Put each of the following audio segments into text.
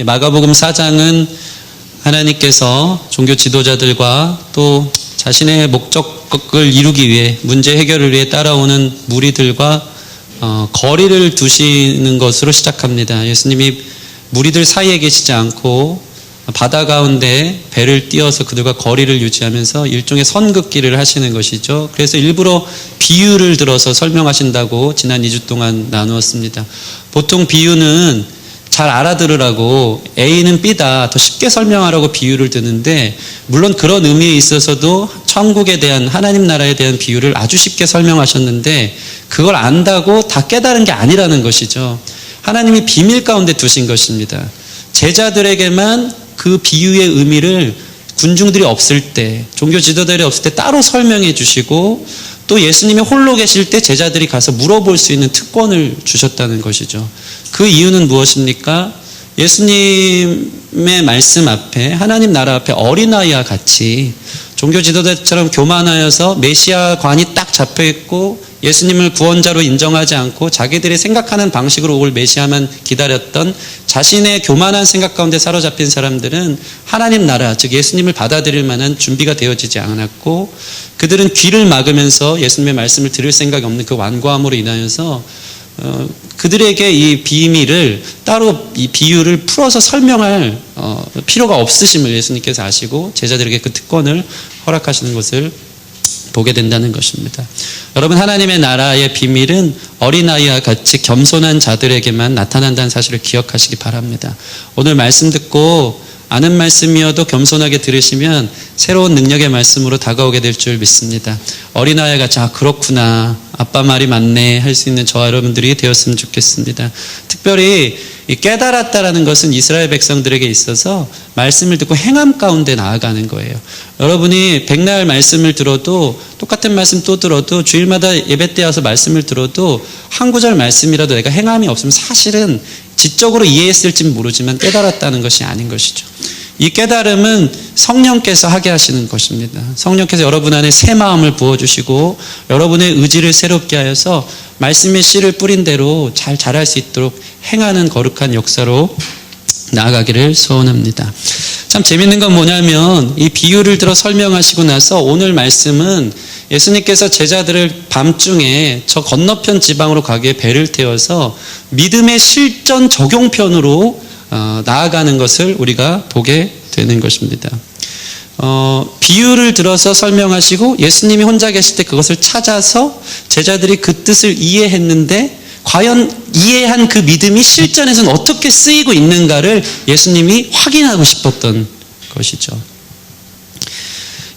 마가복음 4장은 하나님께서 종교 지도자들과 또 자신의 목적을 이루기 위해 문제 해결을 위해 따라오는 무리들과 거리를 두시는 것으로 시작합니다. 예수님이 무리들 사이에 계시지 않고 바다 가운데 배를 띄워서 그들과 거리를 유지하면서 일종의 선긋기를 하시는 것이죠. 그래서 일부러 비유를 들어서 설명하신다고 지난 2주 동안 나누었습니다. 보통 비유는 잘 알아들으라고 A는 B다 더 쉽게 설명하라고 비유를 드는데, 물론 그런 의미에 있어서도 천국에 대한, 하나님 나라에 대한 비유를 아주 쉽게 설명하셨는데 그걸 안다고 다 깨달은 게 아니라는 것이죠. 하나님이 비밀 가운데 두신 것입니다. 제자들에게만 그 비유의 의미를 군중들이 없을 때, 종교 지도자들이 없을 때 따로 설명해 주시고, 또 예수님이 홀로 계실 때 제자들이 가서 물어볼 수 있는 특권을 주셨다는 것이죠. 그 이유는 무엇입니까? 예수님의 말씀 앞에, 하나님 나라 앞에 어린아이와 같이 종교 지도자처럼 교만하여서 메시아 관이 딱 잡혀있고 예수님을 구원자로 인정하지 않고 자기들이 생각하는 방식으로 올 메시아만 기다렸던 자신의 교만한 생각 가운데 사로잡힌 사람들은 하나님 나라, 즉 예수님을 받아들일 만한 준비가 되어지지 않았고, 그들은 귀를 막으면서 예수님의 말씀을 들을 생각이 없는 그 완고함으로 인하여서 그들에게 이 비밀을 따로, 이 비유를 풀어서 설명할 필요가 없으심을 예수님께서 아시고 제자들에게 그 특권을 허락하시는 것을 보게 된다는 것입니다. 여러분, 하나님의 나라의 비밀은 어린아이와 같이 겸손한 자들에게만 나타난다는 사실을 기억하시기 바랍니다. 오늘 말씀 듣고 아는 말씀이어도 겸손하게 들으시면 새로운 능력의 말씀으로 다가오게 될 줄 믿습니다. 어린아이와 같이 그렇구나, 아빠 말이 맞네 할 수 있는 저와 여러분들이 되었으면 좋겠습니다. 특별히 이 깨달았다라는 것은 이스라엘 백성들에게 있어서 말씀을 듣고 행함 가운데 나아가는 거예요. 여러분이 백날 말씀을 들어도, 똑같은 말씀 또 들어도, 주일마다 예배 때 와서 말씀을 들어도 한 구절 말씀이라도 내가 행함이 없으면 사실은 지적으로 이해했을지는 모르지만 깨달았다는 것이 아닌 것이죠. 이 깨달음은 성령께서 하게 하시는 것입니다. 성령께서 여러분 안에 새 마음을 부어주시고 여러분의 의지를 새롭게 하여서 말씀의 씨를 뿌린 대로 잘 자랄 수 있도록 행하는 거룩한 역사로 나아가기를 소원합니다. 참 재밌는 건 뭐냐면, 이 비유를 들어 설명하시고 나서 오늘 말씀은 예수님께서 제자들을 밤중에 저 건너편 지방으로 가기에 배를 태워서 믿음의 실전 적용편으로 나아가는 것을 우리가 보게 되는 것입니다. 비유를 들어서 설명하시고 예수님이 혼자 계실 때 그것을 찾아서 제자들이 그 뜻을 이해했는데, 과연 이해한 그 믿음이 실전에서는 어떻게 쓰이고 있는가를 예수님이 확인하고 싶었던 것이죠.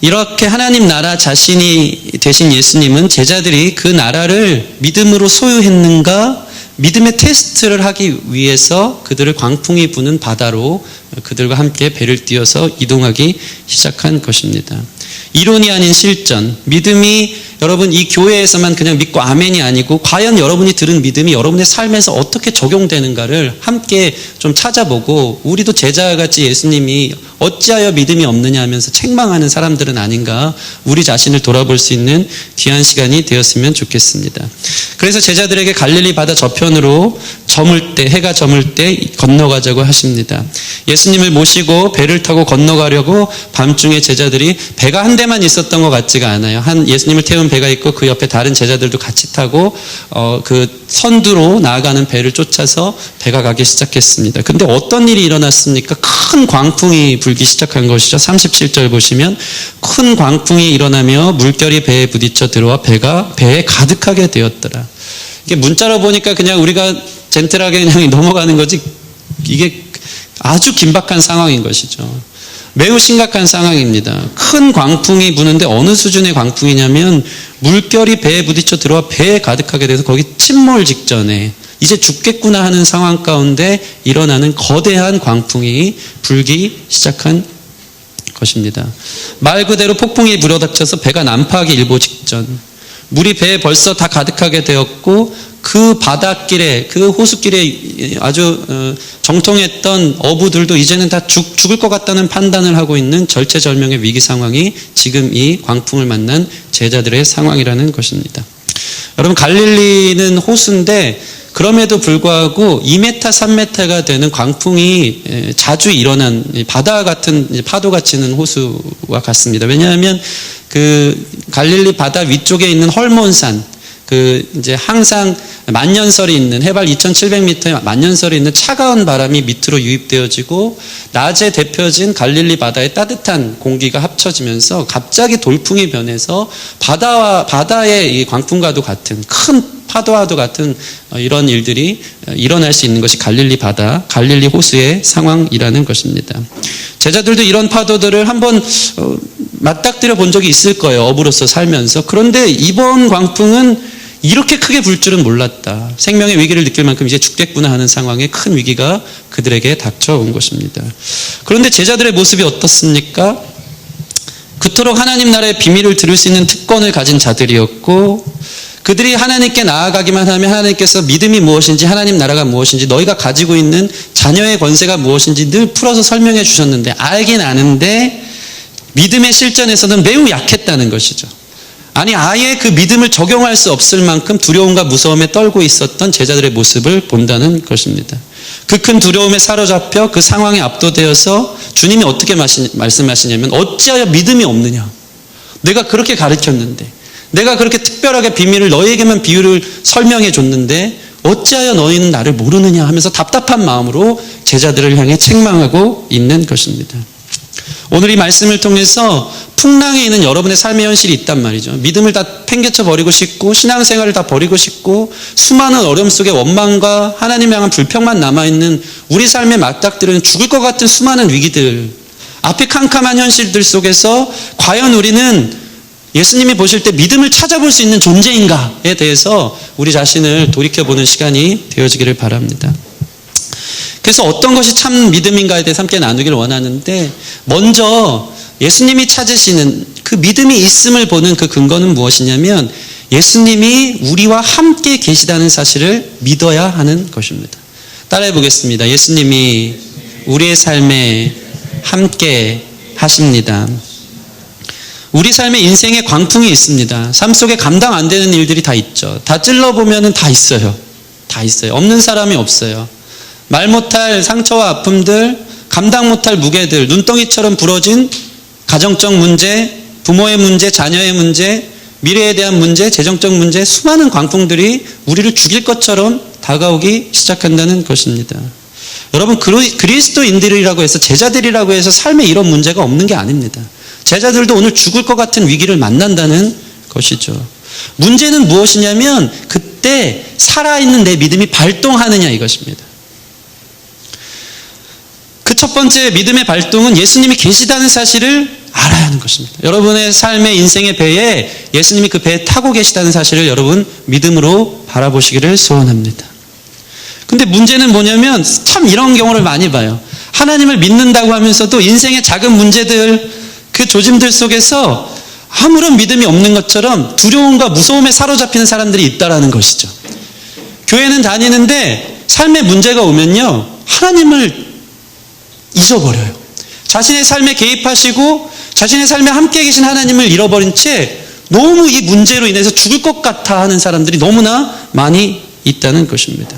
이렇게 하나님 나라 자신이 되신 예수님은 제자들이 그 나라를 믿음으로 소유했는가, 믿음의 테스트를 하기 위해서 그들을 광풍이 부는 바다로 그들과 함께 배를 띄워서 이동하기 시작한 것입니다. 이론이 아닌 실전, 믿음이 여러분 이 교회에서만 그냥 믿고 아멘이 아니고 과연 여러분이 들은 믿음이 여러분의 삶에서 어떻게 적용되는가를 함께 좀 찾아보고, 우리도 제자와 같이 예수님이 어찌하여 믿음이 없느냐 하면서 책망하는 사람들은 아닌가, 우리 자신을 돌아볼 수 있는 귀한 시간이 되었으면 좋겠습니다. 그래서 제자들에게 갈릴리 바다 저편으로 해가 저물 때 건너가자고 하십니다. 예수님을 모시고 배를 타고 건너가려고 밤중에 제자들이, 배가 한 대만 있었던 것 같지가 않아요. 예수님을 태운 배가 있고 그 옆에 다른 제자들도 같이 타고 그 선두로 나아가는 배를 쫓아서 배가 가기 시작했습니다. 근데 어떤 일이 일어났습니까? 큰 광풍이 불기 시작한 것이죠. 37절 보시면 큰 광풍이 일어나며 물결이 배에 부딪혀 들어와 배가 배에 가득하게 되었더라. 이게 문자로 보니까 그냥 우리가 젠틀하게 그냥 넘어가는 거지, 이게 아주 긴박한 상황인 것이죠. 매우 심각한 상황입니다. 큰 광풍이 부는데 어느 수준의 광풍이냐면 물결이 배에 부딪혀 들어와 배에 가득하게 돼서 거기 침몰 직전에 이제 죽겠구나 하는 상황 가운데 일어나는 거대한 광풍이 불기 시작한 것입니다. 말 그대로 폭풍이 불어닥쳐서 배가 난파하기 일보 직전, 물이 배에 벌써 다 가득하게 되었고 그 바닷길에, 그 호수길에 아주 정통했던 어부들도 이제는 다 죽을 것 같다는 판단을 하고 있는 절체절명의 위기 상황이 지금 이 광풍을 만난 제자들의 상황이라는 것입니다. 여러분, 갈릴리는 호수인데 그럼에도 불구하고 2m, 3m가 되는 광풍이 자주 일어난 바다 같은 파도가 치는 호수와 같습니다. 왜냐하면 그 갈릴리 바다 위쪽에 있는 헐몬산, 이제 항상 만년설이 있는 해발 2,700m의 만년설이 있는 차가운 바람이 밑으로 유입되어지고 낮에 데펴진 갈릴리 바다의 따뜻한 공기가 합쳐지면서 갑자기 돌풍이 변해서 바다의 이 광풍과도 같은 큰 파도와도 같은 이런 일들이 일어날 수 있는 것이 갈릴리 바다, 갈릴리 호수의 상황이라는 것입니다. 제자들도 이런 파도들을 한번 맞닥뜨려 본 적이 있을 거예요. 어부로서 살면서. 그런데 이번 광풍은 이렇게 크게 불 줄은 몰랐다. 생명의 위기를 느낄 만큼 이제 죽겠구나 하는 상황에 큰 위기가 그들에게 닥쳐온 것입니다. 그런데 제자들의 모습이 어떻습니까? 그토록 하나님 나라의 비밀을 들을 수 있는 특권을 가진 자들이었고, 그들이 하나님께 나아가기만 하면 하나님께서 믿음이 무엇인지, 하나님 나라가 무엇인지, 너희가 가지고 있는 자녀의 권세가 무엇인지 늘 풀어서 설명해 주셨는데, 알긴 아는데 믿음의 실전에서는 매우 약했다는 것이죠. 아니, 아예 그 믿음을 적용할 수 없을 만큼 두려움과 무서움에 떨고 있었던 제자들의 모습을 본다는 것입니다. 그 큰 두려움에 사로잡혀 그 상황에 압도되어서 주님이 어떻게 말씀하시냐면, 어찌하여 믿음이 없느냐. 내가 그렇게 가르쳤는데, 내가 그렇게 특별하게 비밀을 너희에게만 비유를 설명해 줬는데 어찌하여 너희는 나를 모르느냐 하면서 답답한 마음으로 제자들을 향해 책망하고 있는 것입니다. 오늘 이 말씀을 통해서 풍랑에 있는 여러분의 삶의 현실이 있단 말이죠. 믿음을 다 팽개쳐 버리고 싶고 신앙생활을 다 버리고 싶고 수많은 어려움 속에 원망과 하나님 향한 불평만 남아있는 우리 삶의 맞닥뜨리는 죽을 것 같은 수많은 위기들, 앞에 캄캄한 현실들 속에서 과연 우리는 예수님이 보실 때 믿음을 찾아볼 수 있는 존재인가에 대해서 우리 자신을 돌이켜보는 시간이 되어지기를 바랍니다. 그래서 어떤 것이 참 믿음인가에 대해서 함께 나누기를 원하는데, 먼저 예수님이 찾으시는 그 믿음이 있음을 보는 그 근거는 무엇이냐면, 예수님이 우리와 함께 계시다는 사실을 믿어야 하는 것입니다. 따라해 보겠습니다. 예수님이 우리의 삶에 함께 하십니다. 우리 삶에 인생의 광풍이 있습니다. 삶 속에 감당 안 되는 일들이 다 있죠. 다 찔러보면 다 있어요. 다 있어요. 없는 사람이 없어요. 말 못할 상처와 아픔들, 감당 못할 무게들, 눈덩이처럼 부러진 가정적 문제, 부모의 문제, 자녀의 문제, 미래에 대한 문제, 재정적 문제, 수많은 광풍들이 우리를 죽일 것처럼 다가오기 시작한다는 것입니다. 여러분, 그리스도인들이라고 해서, 제자들이라고 해서 삶에 이런 문제가 없는 게 아닙니다. 제자들도 오늘 죽을 것 같은 위기를 만난다는 것이죠. 문제는 무엇이냐면 그때 살아있는 내 믿음이 발동하느냐 이것입니다. 그 첫 번째 믿음의 발동은 예수님이 계시다는 사실을 알아야 하는 것입니다. 여러분의 삶의 인생의 배에 예수님이 그 배에 타고 계시다는 사실을 여러분 믿음으로 바라보시기를 소원합니다. 근데 문제는 뭐냐면 참 이런 경우를 많이 봐요. 하나님을 믿는다고 하면서도 인생의 작은 문제들, 그 조짐들 속에서 아무런 믿음이 없는 것처럼 두려움과 무서움에 사로잡히는 사람들이 있다라는 것이죠. 교회는 다니는데 삶의 문제가 오면요, 하나님을 잊어버려요. 자신의 삶에 개입하시고 자신의 삶에 함께 계신 하나님을 잃어버린 채 너무 이 문제로 인해서 죽을 것 같아 하는 사람들이 너무나 많이 있다는 것입니다.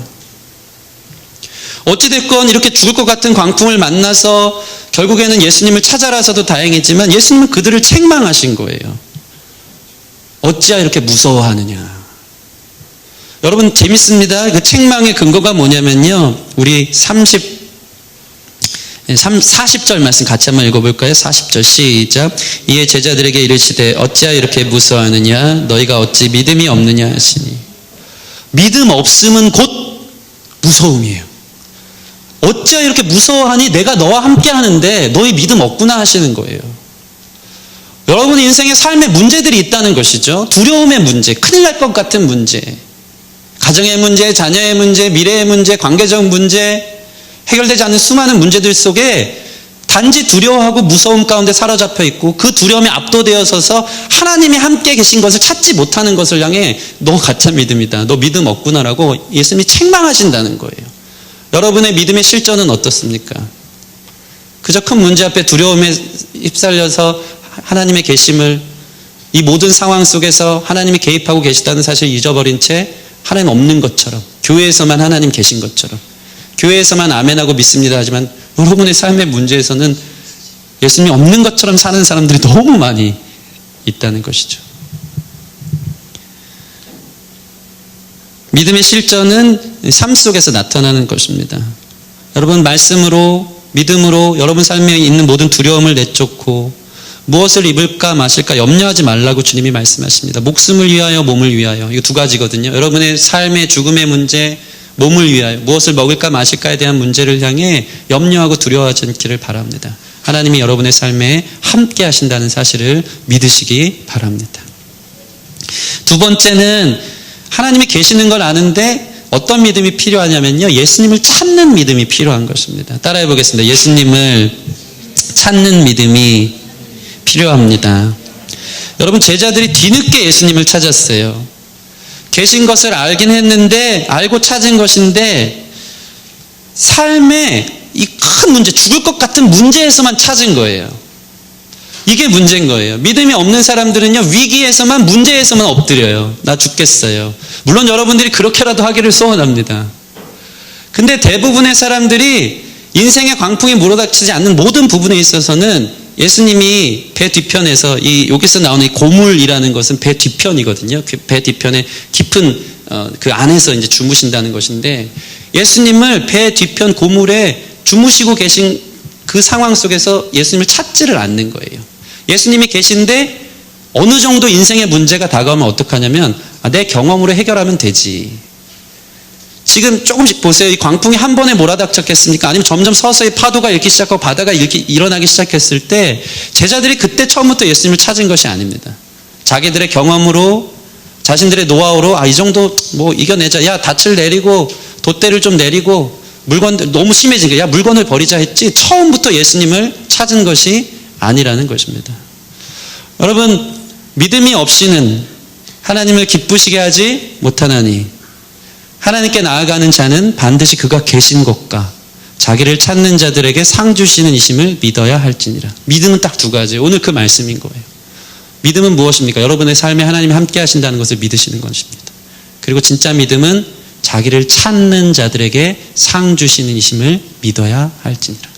어찌됐건 이렇게 죽을 것 같은 광풍을 만나서 결국에는 예수님을 찾아라서도 다행이지만 예수님은 그들을 책망하신 거예요. 어찌하여 이렇게 무서워하느냐. 여러분, 재밌습니다. 그 책망의 근거가 뭐냐면요, 우리 40절 말씀 같이 한번 읽어볼까요? 40절 시작. 이에 제자들에게 이르시되 어찌하여 이렇게 무서워하느냐, 너희가 어찌 믿음이 없느냐 하시니. 믿음 없음은 곧 무서움이에요. 어찌하여 이렇게 무서워하니, 내가 너와 함께 하는데 너희 믿음 없구나 하시는 거예요. 여러분 인생에 삶의 문제들이 있다는 것이죠. 두려움의 문제, 큰일 날 것 같은 문제, 가정의 문제, 자녀의 문제, 미래의 문제, 관계적 문제, 해결되지 않는 수많은 문제들 속에 단지 두려워하고 무서움 가운데 사로잡혀 있고 그 두려움에 압도되어서서 하나님이 함께 계신 것을 찾지 못하는 것을 향해 너 가짜 믿음이다, 너 믿음 없구나라고 예수님이 책망하신다는 거예요. 여러분의 믿음의 실전은 어떻습니까? 그저 큰 문제 앞에 두려움에 휩쓸려서 하나님의 계심을 이 모든 상황 속에서 하나님이 개입하고 계시다는 사실을 잊어버린 채 하나님 없는 것처럼, 교회에서만 하나님 계신 것처럼, 교회에서만 아멘하고 믿습니다 하지만 여러분의 삶의 문제에서는 예수님이 없는 것처럼 사는 사람들이 너무 많이 있다는 것이죠. 믿음의 실전은 삶 속에서 나타나는 것입니다. 여러분, 말씀으로, 믿음으로 여러분 삶에 있는 모든 두려움을 내쫓고 무엇을 입을까 마실까 염려하지 말라고 주님이 말씀하십니다. 목숨을 위하여, 몸을 위하여. 이거 두 가지거든요. 여러분의 삶의 죽음의 문제, 몸을 위하여, 무엇을 먹을까 마실까에 대한 문제를 향해 염려하고 두려워하지 않기를 바랍니다. 하나님이 여러분의 삶에 함께 하신다는 사실을 믿으시기 바랍니다. 두 번째는 하나님이 계시는 걸 아는데 어떤 믿음이 필요하냐면요, 예수님을 찾는 믿음이 필요한 것입니다. 따라해 보겠습니다. 예수님을 찾는 믿음이 필요합니다. 여러분, 제자들이 뒤늦게 예수님을 찾았어요. 계신 것을 알긴 했는데, 알고 찾은 것인데 삶의 이 큰 문제, 죽을 것 같은 문제에서만 찾은 거예요. 이게 문제인 거예요. 믿음이 없는 사람들은요, 위기에서만, 문제에서만 엎드려요. 나 죽겠어요. 물론 여러분들이 그렇게라도 하기를 소원합니다. 근데 대부분의 사람들이 인생의 광풍이 몰아닥치지 않는 모든 부분에 있어서는 예수님이 배 뒤편에서, 여기서 나오는 이 고물이라는 것은 배 뒤편이거든요. 배 뒤편에 깊은 그 안에서 이제 주무신다는 것인데, 예수님을 배 뒤편 고물에 주무시고 계신 그 상황 속에서 예수님을 찾지를 않는 거예요. 예수님이 계신데 어느 정도 인생의 문제가 다가오면 어떡하냐면, 내 경험으로 해결하면 되지. 지금 조금씩 보세요. 이 광풍이 한 번에 몰아닥쳤겠습니까? 아니면 점점 서서히 파도가 일기 시작하고 바다가 일어나기 시작했을 때 제자들이 그때 처음부터 예수님을 찾은 것이 아닙니다. 자기들의 경험으로, 자신들의 노하우로 이 정도 뭐 이겨내자. 야, 닻을 내리고 돛대를 좀 내리고 물건들 너무 심해진 거야. 야, 물건을 버리자 했지. 처음부터 예수님을 찾은 것이 아니라는 것입니다. 여러분, 믿음이 없이는 하나님을 기쁘시게 하지 못하나니 하나님께 나아가는 자는 반드시 그가 계신 곳과 자기를 찾는 자들에게 상 주시는 이심을 믿어야 할지니라. 믿음은 딱 두 가지. 오늘 그 말씀인 거예요. 믿음은 무엇입니까? 여러분의 삶에 하나님이 함께 하신다는 것을 믿으시는 것입니다. 그리고 진짜 믿음은 자기를 찾는 자들에게 상 주시는 이심을 믿어야 할지니라.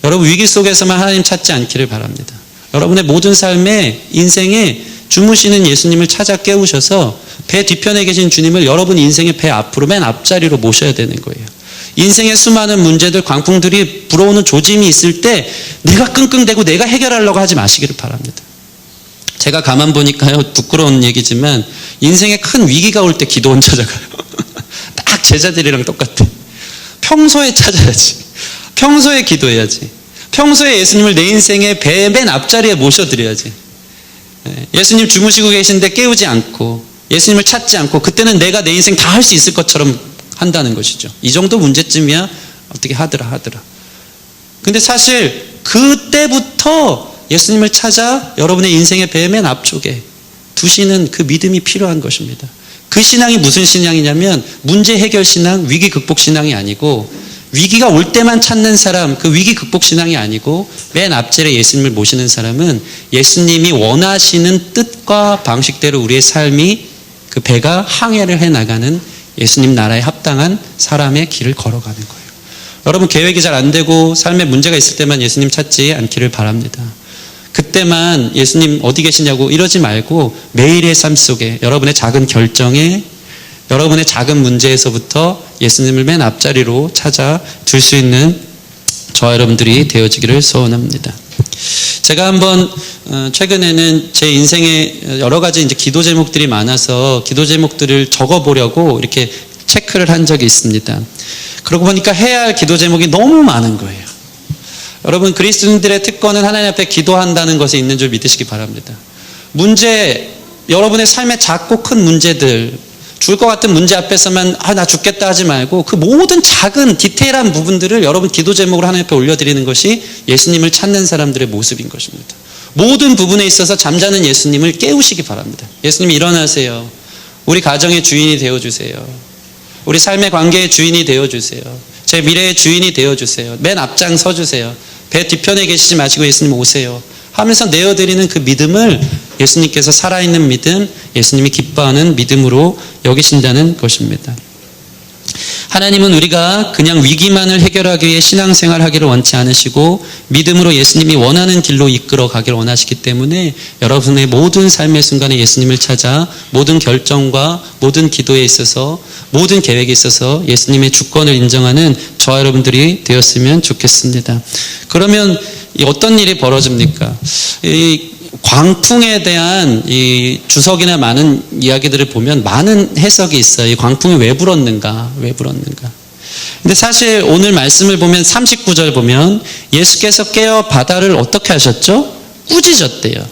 여러분, 위기 속에서만 하나님 찾지 않기를 바랍니다. 여러분의 모든 삶에, 인생에 주무시는 예수님을 찾아 깨우셔서 배 뒤편에 계신 주님을 여러분 인생의 배 앞으로, 맨 앞자리로 모셔야 되는 거예요. 인생의 수많은 문제들, 광풍들이 불어오는 조짐이 있을 때 내가 끙끙대고 내가 해결하려고 하지 마시기를 바랍니다. 제가 가만 보니까요, 부끄러운 얘기지만 인생에 큰 위기가 올 때 기도원 찾아가요. 딱 제자들이랑 똑같아. 평소에 찾아야지. 평소에 기도해야지. 평소에 예수님을 내 인생의 배 맨 앞자리에 모셔드려야지. 예수님 주무시고 계신데 깨우지 않고 예수님을 찾지 않고 그때는 내가 내 인생 다 할 수 있을 것처럼 한다는 것이죠. 이 정도 문제쯤이야 어떻게 하더라. 근데 사실 그때부터 예수님을 찾아 여러분의 인생의 배 맨 앞쪽에 두시는 그 믿음이 필요한 것입니다. 그 신앙이 무슨 신앙이냐면 문제 해결 신앙, 위기 극복 신앙이 아니고, 위기가 올 때만 찾는 사람, 그 위기 극복 신앙이 아니고, 맨 앞자리에 예수님을 모시는 사람은 예수님이 원하시는 뜻과 방식대로 우리의 삶이, 그 배가 항해를 해나가는 예수님 나라에 합당한 사람의 길을 걸어가는 거예요. 여러분, 계획이 잘 안 되고 삶에 문제가 있을 때만 예수님 찾지 않기를 바랍니다. 그때만 예수님 어디 계시냐고 이러지 말고 매일의 삶 속에, 여러분의 작은 결정에, 여러분의 작은 문제에서부터 예수님을 맨 앞자리로 찾아 둘 수 있는 저와 여러분들이 되어지기를 소원합니다. 제가 한번 최근에는 제 인생에 여러 가지 이제 기도 제목들이 많아서 기도 제목들을 적어보려고 이렇게 체크를 한 적이 있습니다. 그러고 보니까 해야 할 기도 제목이 너무 많은 거예요. 여러분, 그리스도인들의 특권은 하나님 앞에 기도한다는 것에 있는 줄 믿으시기 바랍니다. 문제, 여러분의 삶의 작고 큰 문제들, 죽을 것 같은 문제 앞에서만 나 죽겠다 하지 말고 그 모든 작은 디테일한 부분들을 여러분 기도 제목으로 하나님 앞에 올려드리는 것이 예수님을 찾는 사람들의 모습인 것입니다. 모든 부분에 있어서 잠자는 예수님을 깨우시기 바랍니다. 예수님 일어나세요. 우리 가정의 주인이 되어주세요. 우리 삶의 관계의 주인이 되어주세요. 제 미래의 주인이 되어주세요. 맨 앞장 서주세요. 배 뒤편에 계시지 마시고 예수님 오세요 하면서 내어드리는 그 믿음을 예수님께서 살아있는 믿음, 예수님이 기뻐하는 믿음으로 여기신다는 것입니다. 하나님은 우리가 그냥 위기만을 해결하기 위해 신앙생활 하기를 원치 않으시고 믿음으로 예수님이 원하는 길로 이끌어 가기를 원하시기 때문에 여러분의 모든 삶의 순간에 예수님을 찾아 모든 결정과 모든 기도에 있어서 모든 계획에 있어서 예수님의 주권을 인정하는 저와 여러분들이 되었으면 좋겠습니다. 그러면 어떤 일이 벌어집니까? 이 광풍에 대한 이 주석이나 많은 이야기들을 보면 많은 해석이 있어요. 이 광풍이 왜 불었는가? 근데 사실 오늘 말씀을 보면 39절 보면 예수께서 깨어 바다를 어떻게 하셨죠? 꾸짖었대요.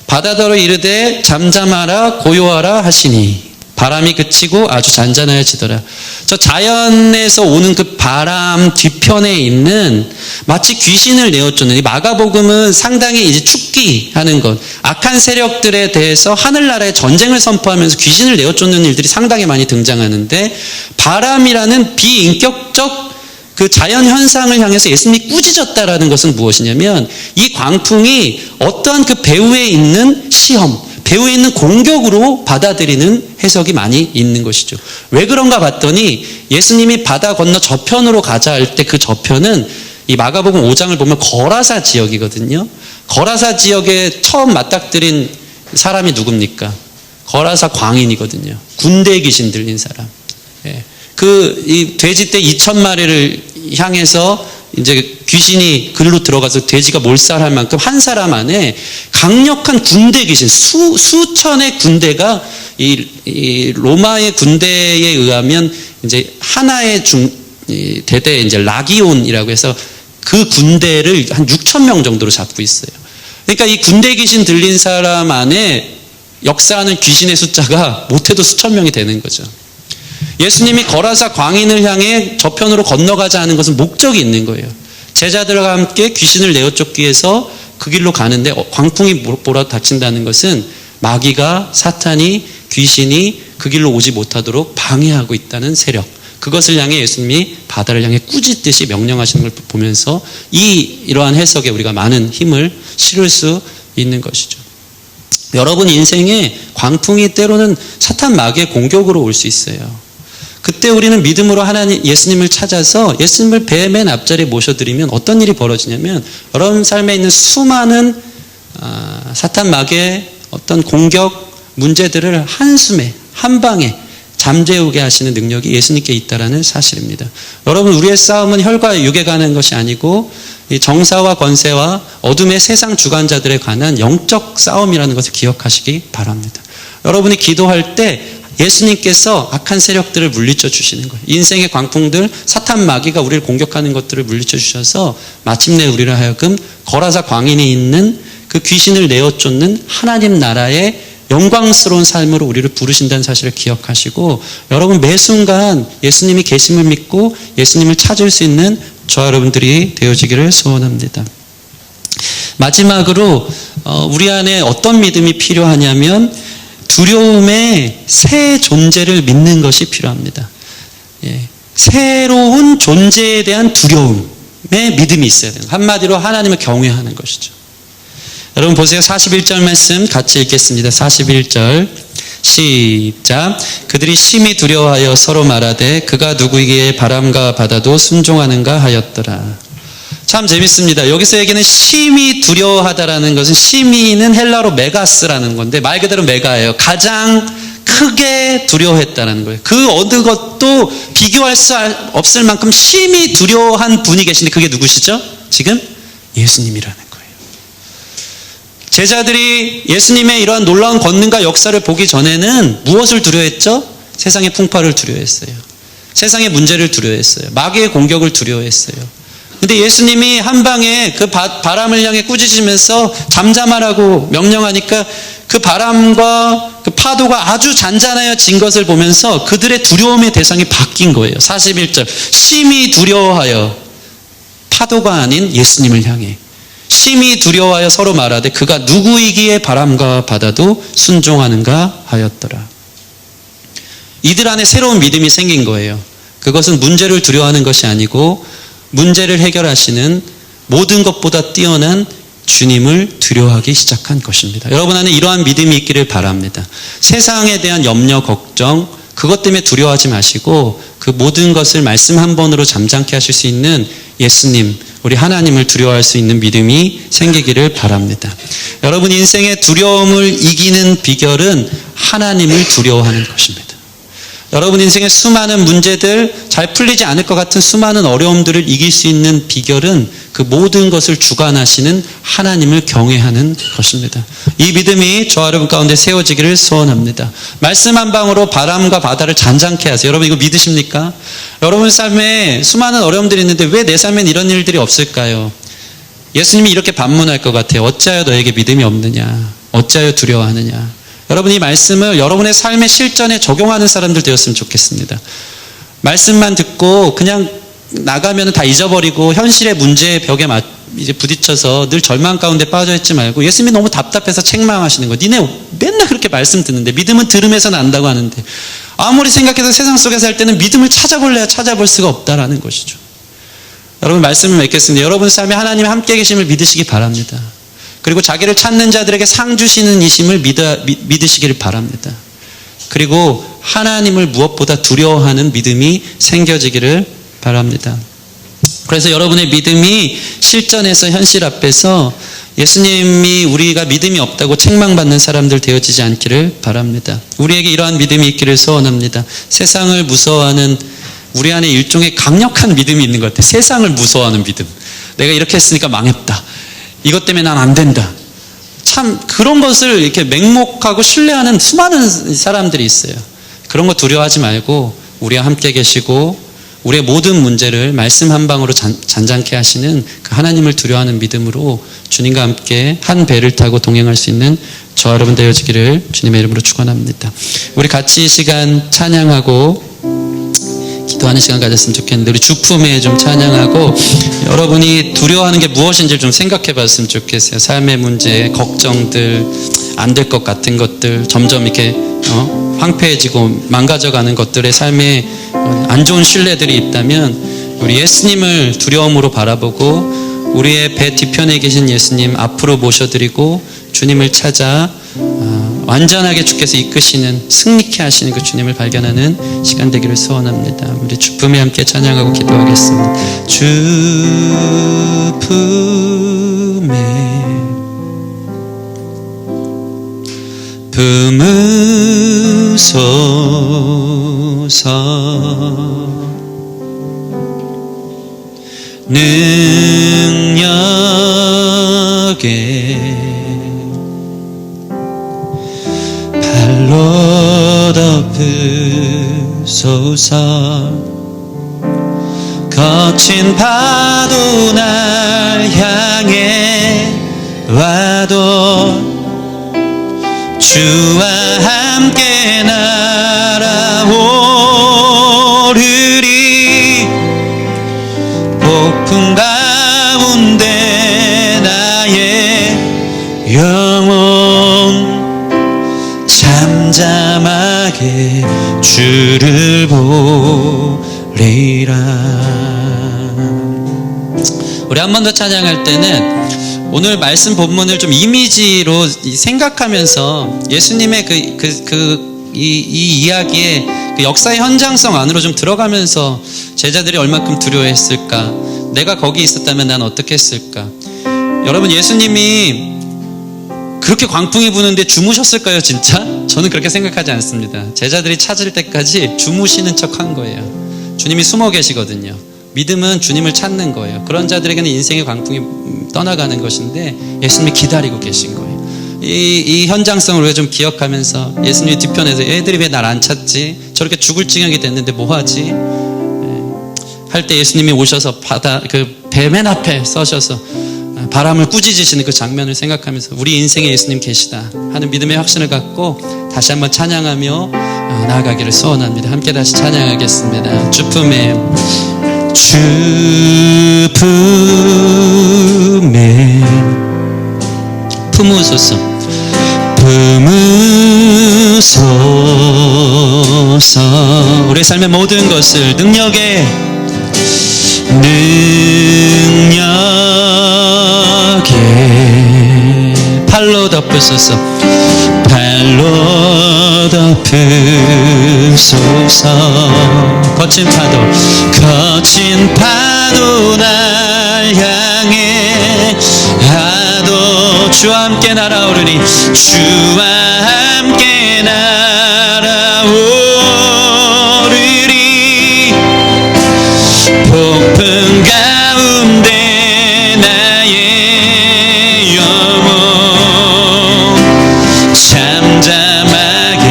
바다더러 이르되 잠잠하라 고요하라 하시니 바람이 그치고 아주 잔잔해지더라. 저 자연에서 오는 그 바람 뒤편에 있는 마치 귀신을 내어쫓는, 이 마가복음은 상당히 이제 축기하는 것, 악한 세력들에 대해서 하늘나라의 전쟁을 선포하면서 귀신을 내어쫓는 일들이 상당히 많이 등장하는데, 바람이라는 비인격적 그 자연 현상을 향해서 예수님이 꾸짖었다라는 것은 무엇이냐면, 이 광풍이 어떠한 그 배후에 있는 시험, 배후에 있는 공격으로 받아들이는 해석이 많이 있는 것이죠. 왜 그런가 봤더니 예수님이 바다 건너 저편으로 가자 할 때 그 저편은 이 마가복음 5장을 보면 거라사 지역이거든요. 거라사 지역에 처음 맞닥뜨린 사람이 누굽니까? 거라사 광인이거든요. 군대 귀신 들린 사람. 이 돼지떼 2,000마리를 향해서 이제 귀신이 글로 들어가서 돼지가 몰살할 만큼 한 사람 안에 강력한 군대 귀신, 수천의 군대가 이 로마의 군대에 의하면 이제 하나의 대대 이제 라기온이라고 해서 그 군대를 한 6,000명 정도로 잡고 있어요. 그러니까 이 군대 귀신 들린 사람 안에 역사하는 귀신의 숫자가 못해도 수천 명이 되는 거죠. 예수님이 거라사 광인을 향해 저편으로 건너가자 하는 것은 목적이 있는 거예요. 제자들과 함께 귀신을 내어쫓기 위해서 그 길로 가는데 광풍이 몰아닥친다는 것은 마귀가, 사탄이, 귀신이 그 길로 오지 못하도록 방해하고 있다는 세력, 그것을 향해 예수님이 바다를 향해 꾸짖듯이 명령하시는 걸 보면서 이러한 해석에 우리가 많은 힘을 실을 수 있는 것이죠. 여러분 인생에 광풍이 때로는 사탄 마귀의 공격으로 올 수 있어요. 그때 우리는 믿음으로 하나님, 예수님을 찾아서 예수님을 배 맨 앞자리에 모셔드리면 어떤 일이 벌어지냐면, 여러분 삶에 있는 수많은 사탄 마귀의 어떤 공격, 문제들을 한숨에, 한방에 잠재우게 하시는 능력이 예수님께 있다는 사실입니다. 여러분, 우리의 싸움은 혈과 육에 관한 것이 아니고 이 정사와 권세와 어둠의 세상 주관자들에 관한 영적 싸움이라는 것을 기억하시기 바랍니다. 여러분이 기도할 때 예수님께서 악한 세력들을 물리쳐 주시는 거예요. 인생의 광풍들, 사탄 마귀가 우리를 공격하는 것들을 물리쳐 주셔서 마침내 우리를 하여금 거라사 광인이 있는 그 귀신을 내어쫓는 하나님 나라의 영광스러운 삶으로 우리를 부르신다는 사실을 기억하시고, 여러분 매 순간 예수님이 계심을 믿고 예수님을 찾을 수 있는 저와 여러분들이 되어지기를 소원합니다. 마지막으로 우리 안에 어떤 믿음이 필요하냐면, 두려움의 새 존재를 믿는 것이 필요합니다. 새로운 존재에 대한 두려움의 믿음이 있어야 돼요. 한마디로 하나님을 경외하는 것이죠. 여러분 보세요. 41절 말씀 같이 읽겠습니다. 41절 시작. 그들이 심히 두려워하여 서로 말하되 그가 누구이기에 바람과 바다도 순종하는가 하였더라. 참 재밌습니다. 여기서 얘기는 심히 두려워하다라는 것은, 심히는 헬라로 메가스라는 건데 말 그대로 메가예요. 가장 크게 두려워했다는 거예요. 그 어느 것도 비교할 수 없을 만큼 심히 두려워한 분이 계신데 그게 누구시죠? 지금 예수님이라는 거예요. 제자들이 예수님의 이러한 놀라운 권능과 역사를 보기 전에는 무엇을 두려워했죠? 세상의 풍파를 두려워했어요. 세상의 문제를 두려워했어요. 마귀의 공격을 두려워했어요. 근데 예수님이 한 방에 그 바람을 향해 꾸짖으면서 잠잠하라고 명령하니까 그 바람과 그 파도가 아주 잔잔해진 것을 보면서 그들의 두려움의 대상이 바뀐 거예요. 41절 심히 두려워하여, 파도가 아닌 예수님을 향해 심히 두려워하여 서로 말하되 그가 누구이기에 바람과 바다도 순종하는가 하였더라. 이들 안에 새로운 믿음이 생긴 거예요. 그것은 문제를 두려워하는 것이 아니고 문제를 해결하시는 모든 것보다 뛰어난 주님을 두려워하기 시작한 것입니다. 여러분 안에 이러한 믿음이 있기를 바랍니다. 세상에 대한 염려, 걱정, 그것 때문에 두려워하지 마시고 그 모든 것을 말씀 한 번으로 잠잠케 하실 수 있는 예수님, 우리 하나님을 두려워할 수 있는 믿음이 생기기를 바랍니다. 여러분 인생의 두려움을 이기는 비결은 하나님을 두려워하는 것입니다. 여러분 인생의 수많은 문제들, 잘 풀리지 않을 것 같은 수많은 어려움들을 이길 수 있는 비결은 그 모든 것을 주관하시는 하나님을 경외하는 것입니다. 이 믿음이 저와 여러분 가운데 세워지기를 소원합니다. 말씀 한 방으로 바람과 바다를 잔잔케 하세요. 여러분 이거 믿으십니까? 여러분 삶에 수많은 어려움들이 있는데 왜 내 삶엔 이런 일들이 없을까요? 예수님이 이렇게 반문할 것 같아요. 어찌하여 너에게 믿음이 없느냐? 어찌하여 두려워하느냐? 여러분 이 말씀을 여러분의 삶의 실전에 적용하는 사람들 되었으면 좋겠습니다. 말씀만 듣고 그냥 나가면 다 잊어버리고 현실의 문제의 벽에 이제 부딪혀서 늘 절망 가운데 빠져있지 말고 예수님이 너무 답답해서 책망하시는 거예요. 니네 맨날 그렇게 말씀 듣는데 믿음은 들음에서 난다고 하는데 아무리 생각해도 세상 속에 살 때는 믿음을 찾아볼래야 찾아볼 수가 없다라는 것이죠. 여러분 말씀을 맺겠습니다. 여러분 삶에 하나님의 함께 계심을 믿으시기 바랍니다. 그리고 자기를 찾는 자들에게 상 주시는 이심을 믿으시기를 바랍니다. 그리고 하나님을 무엇보다 두려워하는 믿음이 생겨지기를 바랍니다. 그래서 여러분의 믿음이 실전에서 현실 앞에서 예수님이 우리가 믿음이 없다고 책망받는 사람들 되어지지 않기를 바랍니다. 우리에게 이러한 믿음이 있기를 소원합니다. 세상을 무서워하는 우리 안에 일종의 강력한 믿음이 있는 것 같아요. 세상을 무서워하는 믿음. 내가 이렇게 했으니까 망했다. 이것 때문에 난 안 된다. 참 그런 것을 이렇게 맹목하고 신뢰하는 수많은 사람들이 있어요. 그런 거 두려워하지 말고 우리와 함께 계시고 우리의 모든 문제를 말씀 한 방으로 잔잔케 하시는 그 하나님을 두려워하는 믿음으로 주님과 함께 한 배를 타고 동행할 수 있는 저와 여러분 되어지기를 주님의 이름으로 축원합니다. 우리 같이 이 시간 찬양하고 기도하는 시간 가졌으면 좋겠는데 우리 주품에 좀 찬양하고 여러분이 두려워하는 게 무엇인지 좀 생각해 봤으면 좋겠어요. 삶의 문제, 걱정들, 안 될 것 같은 것들, 점점 이렇게 황폐해지고 망가져가는 것들의 삶에 안 좋은 신뢰들이 있다면 우리 예수님을 두려움으로 바라보고 우리의 배 뒤편에 계신 예수님 앞으로 모셔드리고 주님을 찾아 완전하게 주께서 이끄시는 승리케 하시는 그 주님을 발견하는 시간 되기를 소원합니다. 우리 주품에 함께 찬양하고 기도하겠습니다. 주품에 품으소서 능력에 발로 덮으소서 거친 파도 날 향해 와도 주와 함께 날아오르리 폭풍 가운데 나의 영혼 잠잠하게 주를 보리라. 우리 한 번 더 찬양할 때는 오늘 말씀 본문을 좀 이미지로 생각하면서 예수님의 이 이야기의 그 역사의 현장성 안으로 좀 들어가면서 제자들이 얼마큼 두려워했을까? 내가 거기 있었다면 난 어떻게 했을까? 여러분 예수님이 그렇게 광풍이 부는데 주무셨을까요 진짜? 저는 그렇게 생각하지 않습니다. 제자들이 찾을 때까지 주무시는 척 한 거예요. 주님이 숨어 계시거든요. 믿음은 주님을 찾는 거예요. 그런 자들에게는 인생의 광풍이 떠나가는 것인데 예수님이 기다리고 계신 거예요. 이 현장성을 우리가 좀 기억하면서 예수님의 뒤편에서 애들이 왜 날 안 찾지? 저렇게 죽을 지경이 됐는데 뭐하지? 할 때 예수님이 오셔서 그 배 맨 앞에 서셔서 바람을 꾸짖으시는 그 장면을 생각하면서 우리 인생에 예수님 계시다 하는 믿음의 확신을 갖고 다시 한번 찬양하며 나아가기를 소원합니다. 함께 다시 찬양하겠습니다. 주품에 품으소서 품으소서 우리의 삶의 모든 것을 능력에 능력에 덮으소서. 발로 덮으소서. 거친 파도 날 향해 하도 주와 함께 날아오르니 주와 함께 날아오르리. 폭풍 가운데 나의 영혼 잠잠하게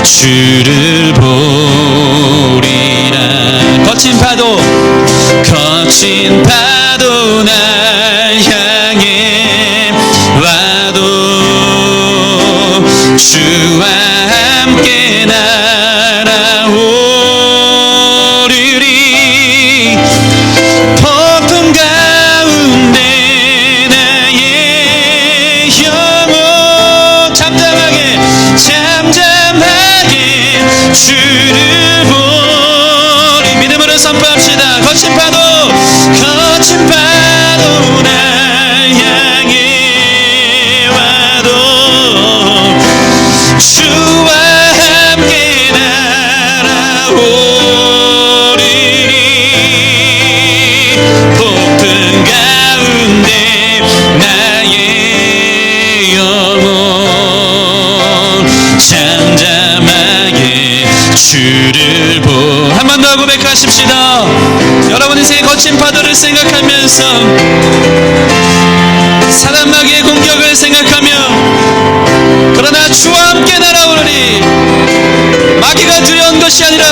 주를 보리라. 거친 파도 날 향해 와도 주와 함께 날아오르리. 폭풍 가운데 나의 영혼 잠잠하게 주를 보리. 믿음으로 선포합시다. 거친 파도 날 향해 와도 주와 함께 날아오리니. 폭풍 가운데 나의 영혼 잠잠하게 주를 보. 한 번 더 고백하십시다. 여러분 인생의 거친 파도를 생각하면서 사단 마귀의 공격을 생각하며 그러나 주와 함께 날아오르니 마귀가 두려운 것이 아니라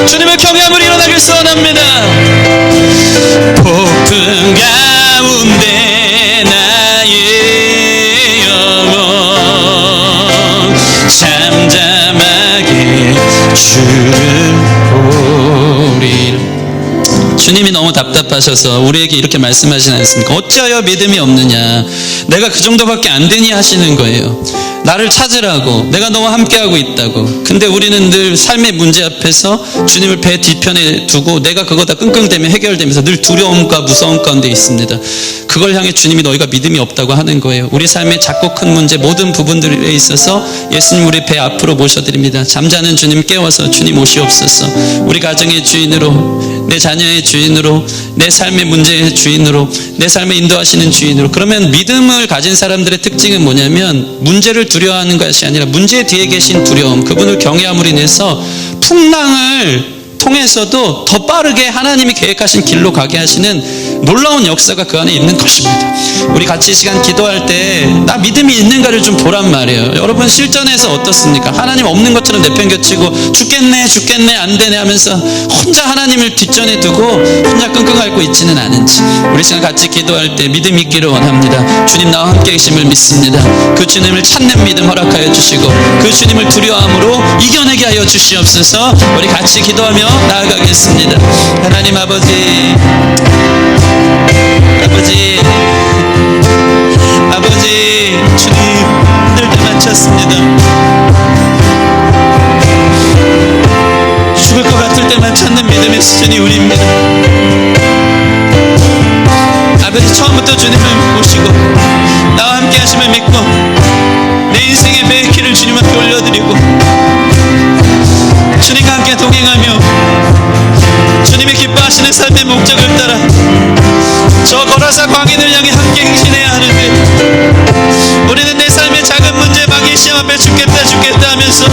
주님을 경외함으로 일어나길 소원합니다. 폭풍 가운데 나의 영혼 잠잠하게 주를 보리. 주님이 너무 답답하셔서 우리에게 이렇게 말씀하시지 않습니까? 어찌하여 믿음이 없느냐, 내가 그 정도밖에 안 되니 하시는 거예요. 나를 찾으라고, 내가 너와 함께하고 있다고. 근데 우리는 늘 삶의 문제 앞에서 주님을 배 뒤편에 두고 내가 그거 다 끙끙대며 해결되면서 늘 두려움과 무서움 가운데 있습니다. 그걸 향해 주님이 너희가 믿음이 없다고 하는 거예요. 우리 삶의 작고 큰 문제 모든 부분들에 있어서 예수님 우리 배 앞으로 모셔드립니다. 잠자는 주님 깨워서 주님 오시옵소서. 우리 가정의 주인으로, 내 자녀의 주인으로, 내 삶의 문제의 주인으로, 내 삶을 인도하시는 주인으로. 그러면 믿음을 가진 사람들의 특징은 뭐냐면 문제를 두려워하는 것이 아니라 문제 뒤에 계신 두려움, 그분을 경외함으로 인해서 풍랑을 통해서도 더 빠르게 하나님이 계획하신 길로 가게 하시는 놀라운 역사가 그 안에 있는 것입니다. 우리 같이 이 시간 기도할 때 나 믿음이 있는가를 좀 보란 말이에요. 여러분 실전에서 어떻습니까? 하나님 없는 것처럼 내팽겨치고 죽겠네 안 되네 하면서 혼자 하나님을 뒷전에 두고 혼자 끙끙 앓고 있지는 않은지 우리 시간 같이 기도할 때 믿음 있기를 원합니다. 주님 나와 함께 계심을 믿습니다. 그 주님을 찾는 믿음 허락하여 주시고 그 주님을 두려워함으로 이겨내게 하여 주시옵소서. 우리 같이 기도하며 나아가겠습니다. 하나님 아버지, 주님 힘들 때만 찾습니다. 죽을 것 같을 때만 찾는 믿음의 수준이 우리입니다. 아버지, 처음부터 주님을 모시고 나와 함께 하심을 믿고 내 인생의 매길을 주님 앞에 올려드리고 주님과 함께 동행하며 주님이 기뻐하시는 삶의 목적을 따라 저 거라사 광인을 향해 함께 행진해야 하는데 우리는 내 삶의 작은 문제 마귀의 시험 앞에 죽겠다 하면서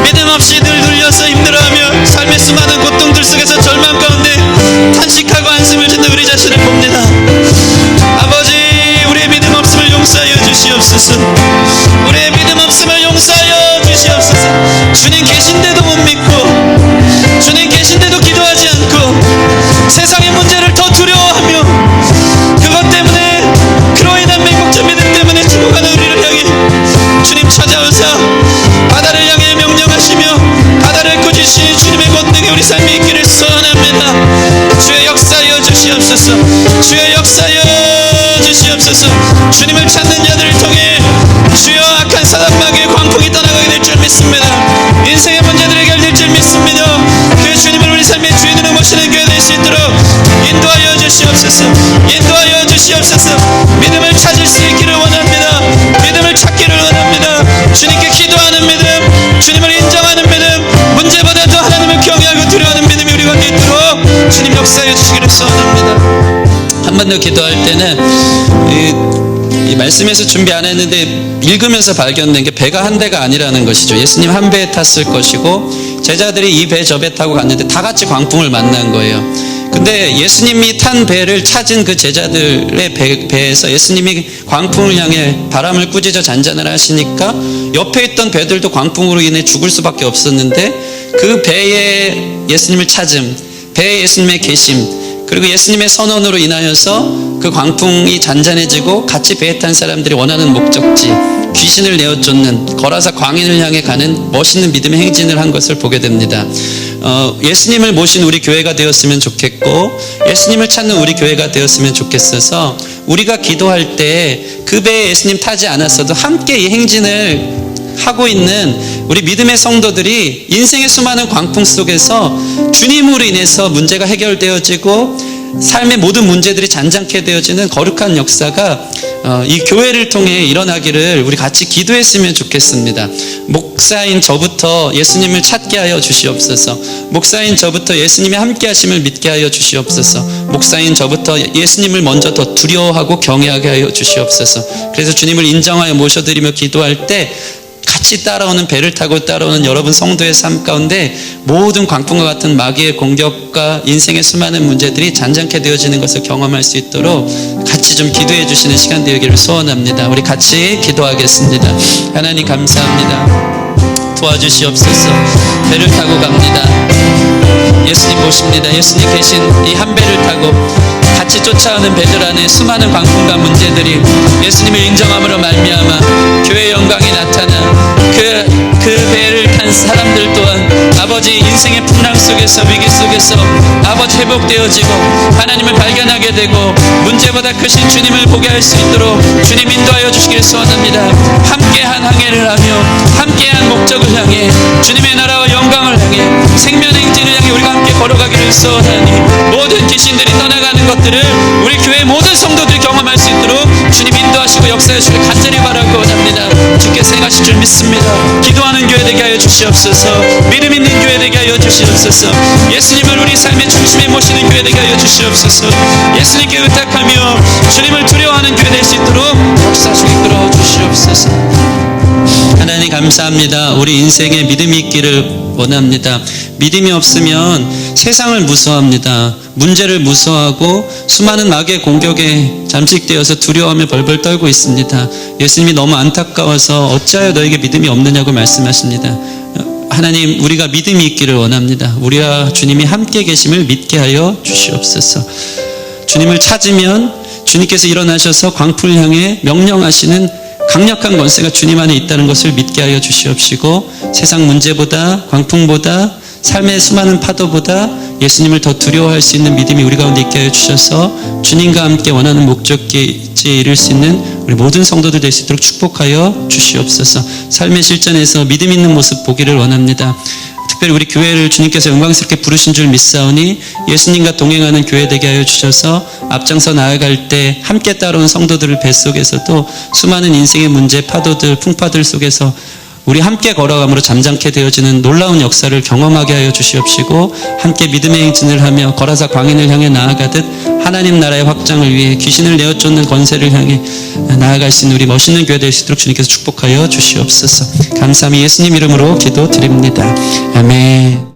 믿음 없이 늘 눌려서 힘들어하며 삶의 수많은 고통들 속에서 절망 가운데 탄식하고 한숨을 짓는 우리 자신을 봅니다. 아버지, 우리의 믿음 없음을 용서하여 주시옵소서. 우리의 믿음 없음을 용서하여 주시옵소서. 주님 계신데도 못 믿고 주님 계신데도 기도하지 않고 세상의 문제를 더 두려워하며 그것 때문에 그로 인한 맹목적 믿음 때문에 죽어가는 우리를 향해 주님 찾아오사 바다를 향해 명령하시며 바다를 꾸짖으시니 주님의 권능이 우리 삶에 있기를 소원합니다. 주의 역사여 주시옵소서. 주의 역사여 주시옵소서. 주님을 찾는 자들을 통해 주여 악한 사단 마귀의 광풍이 떠나가게 될 줄 믿습니다. 인생의 문제들 해결될 줄 믿습니다. 그 주님을 우리 삶의 주인으로 모시는 교회 될 수 있도록 인도하여 주시옵소서. 인도하여 주시옵소서. 믿음을 찾을 수 있기를 원합니다. 주님께 기도하는 믿음, 주님을 인정하는 믿음, 문제보다도 하나님을 경외하고 두려워하는 믿음이 우리 가운데 있도록 주님 역사해 주시기를 소원합니다. 한 번 더 기도할 때는 이 말씀에서 준비 안 했는데 읽으면서 발견된 게 배가 한 대가 아니라는 것이죠. 예수님 한 배에 탔을 것이고 제자들이 이 배 저 배 타고 갔는데 다 같이 광풍을 만난 거예요. 근데 예수님이 탄 배를 찾은 그 제자들의 배에서 예수님이 광풍을 향해 바람을 꾸짖어 잔잔을 하시니까 옆에 있던 배들도 광풍으로 인해 죽을 수밖에 없었는데 그 배에 예수님을 찾음, 배에 예수님의 계심, 그리고 예수님의 선언으로 인하여서 그 광풍이 잔잔해지고 같이 배에 탄 사람들이 원하는 목적지, 귀신을 내어 쫓는 거라사 광인을 향해 가는 멋있는 믿음의 행진을 한 것을 보게 됩니다. 예수님을 모신 우리 교회가 되었으면 좋겠고 예수님을 찾는 우리 교회가 되었으면 좋겠어서 우리가 기도할 때 그 배에 예수님 타지 않았어도 함께 이 행진을 하고 있는 우리 믿음의 성도들이 인생의 수많은 광풍 속에서 주님으로 인해서 문제가 해결되어지고 삶의 모든 문제들이 잔잔케 되어지는 거룩한 역사가 이 교회를 통해 일어나기를 우리 같이 기도했으면 좋겠습니다. 목사인 저부터 예수님을 찾게 하여 주시옵소서. 목사인 저부터 예수님의 함께 하심을 믿게 하여 주시옵소서. 목사인 저부터 예수님을 먼저 더 두려워하고 경외하게 하여 주시옵소서. 그래서 주님을 인정하여 모셔드리며 기도할 때 같이 따라오는 배를 타고 따라오는 여러분 성도의 삶 가운데 모든 광풍과 같은 마귀의 공격과 인생의 수많은 문제들이 잔잔케 되어지는 것을 경험할 수 있도록 같이 좀 기도해 주시는 시간 되기를 소원합니다. 우리 같이 기도하겠습니다. 하나님 감사합니다. 도와주시옵소서. 배를 타고 갑니다. 예수님 모십니다. 예수님 계신 이 한 배를 타고 같이 쫓아오는 배들 안에 수많은 광풍과 문제들이 예수님을 인정함으로 말미암아 교회의 영광이 나타나 그 배를 탄 사람들 또한 아버지 인생의 풍랑 속에서 위기 속에서 아버지 회복되어지고 하나님을 발견하게 되고 문제보다 크신 주님을 보게 할 수 있도록 주님 인도하여 주시기를 소원합니다. 함께한 항해를 하며 함께한 목적을 향해 주님의 나라와 영광을 향해 생명행진을 향해 우리가 함께 걸어가기를 소원하니 모든 귀신들이 떠나가는 것들을 우리 교회 모든 성도들이 경험할 수 있도록 주님 인도하시고 역사해 주시길 간절히 바라고 원합니다. 주께서 행하실 줄 믿습니다. 기도하는 교회 되게 하여 주시옵소서. 믿음 있는 교회 되게 하여 주시옵소서. 예수님을 우리 삶의 중심에 모시는 교회 되게 하여 주시옵소서. 예수님께 의탁하며 주님을 두려워하는 교회 될 수 있도록 역사하시고 이끌어 주시옵소서. 하나님 감사합니다. 우리 인생에 믿음이 있기를 원합니다. 믿음이 없으면 세상을 무서워합니다. 문제를 무서워하고 수많은 마귀의 공격에 잠식되어서 두려워하며 벌벌 떨고 있습니다. 예수님이 너무 안타까워서 어찌하여 너에게 믿음이 없느냐고 말씀하십니다. 하나님, 우리가 믿음이 있기를 원합니다. 우리와 주님이 함께 계심을 믿게 하여 주시옵소서. 주님을 찾으면 주님께서 일어나셔서 광풍을 향해 명령하시는 강력한 권세가 주님 안에 있다는 것을 믿게 하여 주시옵시고 세상 문제보다 광풍보다 삶의 수많은 파도보다 예수님을 더 두려워할 수 있는 믿음이 우리 가운데 있게 하여 주셔서 주님과 함께 원하는 목적지에 이를 수 있는 우리 모든 성도들 될 수 있도록 축복하여 주시옵소서. 삶의 실전에서 믿음 있는 모습 보기를 원합니다. 특별히 우리 교회를 주님께서 영광스럽게 부르신 줄 믿사오니 예수님과 동행하는 교회 되게 하여 주셔서 앞장서 나아갈 때 함께 따라온 성도들을 뱃속에서도 수많은 인생의 문제, 파도들, 풍파들 속에서 우리 함께 걸어감으로 잠잠케 되어지는 놀라운 역사를 경험하게 하여 주시옵시고 함께 믿음의 행진을 하며 거라사 광인을 향해 나아가듯 하나님 나라의 확장을 위해 귀신을 내어쫓는 권세를 향해 나아갈 수 있는 우리 멋있는 교회 될 수 있도록 주님께서 축복하여 주시옵소서. 감사함이 예수님 이름으로 기도드립니다. 아멘.